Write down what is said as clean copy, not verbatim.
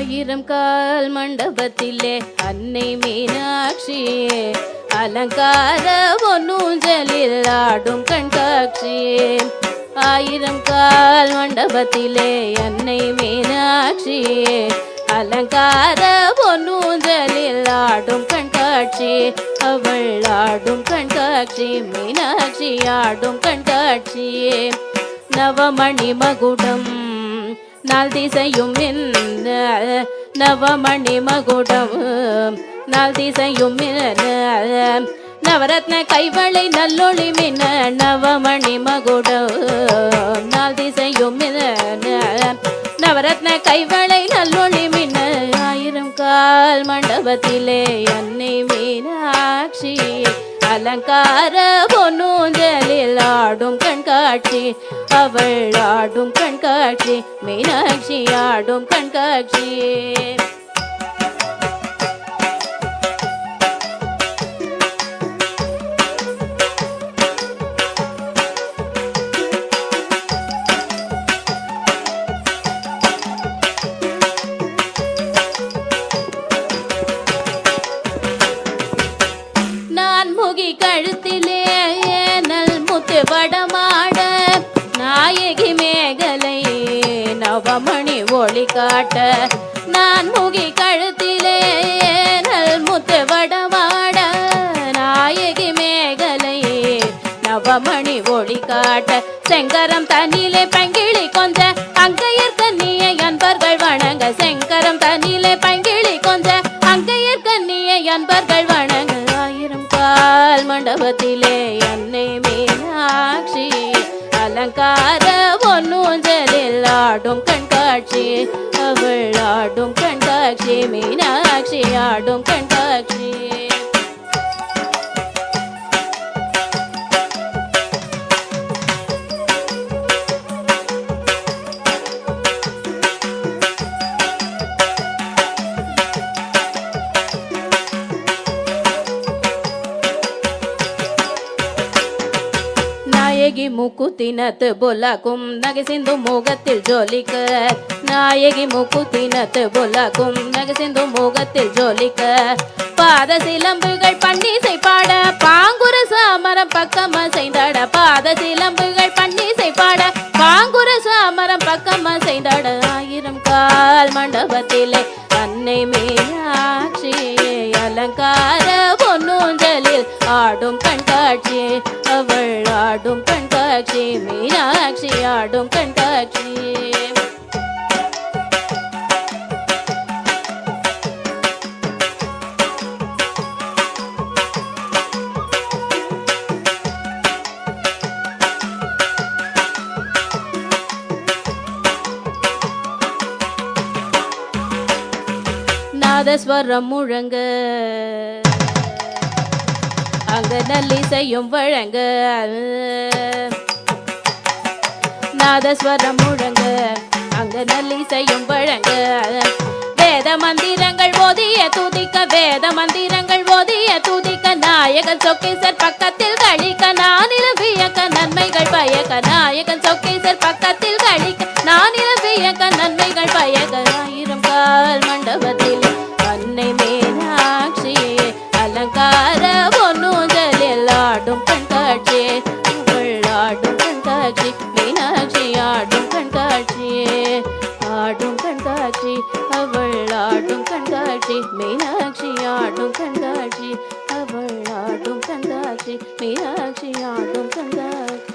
ஆயிரம் கால் மண்டபத்திலே அன்னை மீனாட்சியே அலங்கார பொன்னூஞ்சலில் ஆடும் கண்காட்சியே. ஆயிரம் கால் மண்டபத்திலே அன்னை மீனாட்சியே அலங்கார பொன்னூஞ்சலில் ஆடும் கண்காட்சி. அவள் ஆடும் கண்காட்சி மீனாட்சி ஆடும் கண்காட்சியே. நவமணி மகுடம் நாள் திசையும் என்ன நவமணி மகுடம் நாள் திசையும் என்ன நவரத்ன கைவளை நல்லொளி மின்ன நவமணி மகுடம் நாள் திசையும் என்ன நவரத்ன கைவளை நல்லொளி மின்ன. ஆயிரம் கால் மண்டபத்திலே அன்னை மீனாட்சி அலங்கார பொன்னூஞ்சலில் ஆடும் கண்காட்சி. அவள் ஆடும் கண்காட்சி மீனாட்சி ஆடும் கண்காட்சியே. கழுத்திலே நல் முத்து வடமாட நாயகி மேகலை நவமணி ஒளி காட்ட. நான் முகி கழுத்திலே நல் முத்து வடமாட நாயகி மேகலை நவமணி ஒளி காட்ட. செங்கரம் தண்ணிலே பங்கிளி கொஞ்ச அங்கையர் கண்ணியை அன்பர்கள் வணங்க. செங்கரம் தண்ணிலே பங்கிளி கொஞ்ச அங்கையர் கண்ணியை அன்பர்கள் வணங்க. ஆயிரம் கால் மண்டபத்திலே அன்னை மீனாட்சி அலங்கார பொன்னூஞ்சலில் ஆடும் கண்காட்சி. அவள் ஆடும் கண்காட்சி மீனாட்சி ஆடும் கண்காட்சி. நாயகி மூக்குத்தினத்து பொல்லாக்கும் நகை சிந்து முகத்தில் ஜோலிக்க. நாயகி மூக்குத்தினத்து பொல்லாக்கும் நகை சிந்து முகத்தில் ஜோலிக்க. பாத சிலம்புகள் பன்னிசை பாட பாங்குர சாமரம் பக்கம் அசைந்தாட. பாத சிலம்புகள் பன்னிசை பாட பாங்குர சாமரம் பக்கம் அசைந்தாட. ஆயிரம் கால் மண்டபத்திலே அன்னை மீனாட்சி அலங்கார பொன்னூஞ்சலில் ஆடும் கண்காட்சி. அவள் ஆடும் கண்காட்சி மீனாட்சி ஆடும் கண்காட்சி. நாதஸ்வரம் முழங்க அங்க நல்லிசையும் வழங்க. நாதஸ்வரம் முழங்க அங்க நல்லிசையும் வழங்க. வேத மந்திரங்கள் ஓதிய துதிக்க வேத மந்திரங்கள் ஓதிய துதிக்க. நாயகன் சொக்கேசர் பக்கத்தில் கழிக்க நானில வியக்க நன்மைகள் பயக்க. நாயகன் சொக்கேசர் பக்கத்தில் கழிக்க நானில வியக்க நன்மைகள் பயக்க. ஆயிரம் கால் மண்டபத்தில் அன்னை மீனாட்சி அலங்கார பொன்னூஞ்சலில் ஆடும் கண்காட்சி. அவள் ஆடும் கண்காட்சி மீனாட்சி ஆடும் கண்காட்சி. ஆடும் கண்காட்சி அவள் ஆடும் கண்காட்சி மீனாட்சி ஆடும் கண்காட்சி. அவள் ஆடும் கண்காட்சி மீனாட்சி ஆடும் கண்காட்சி.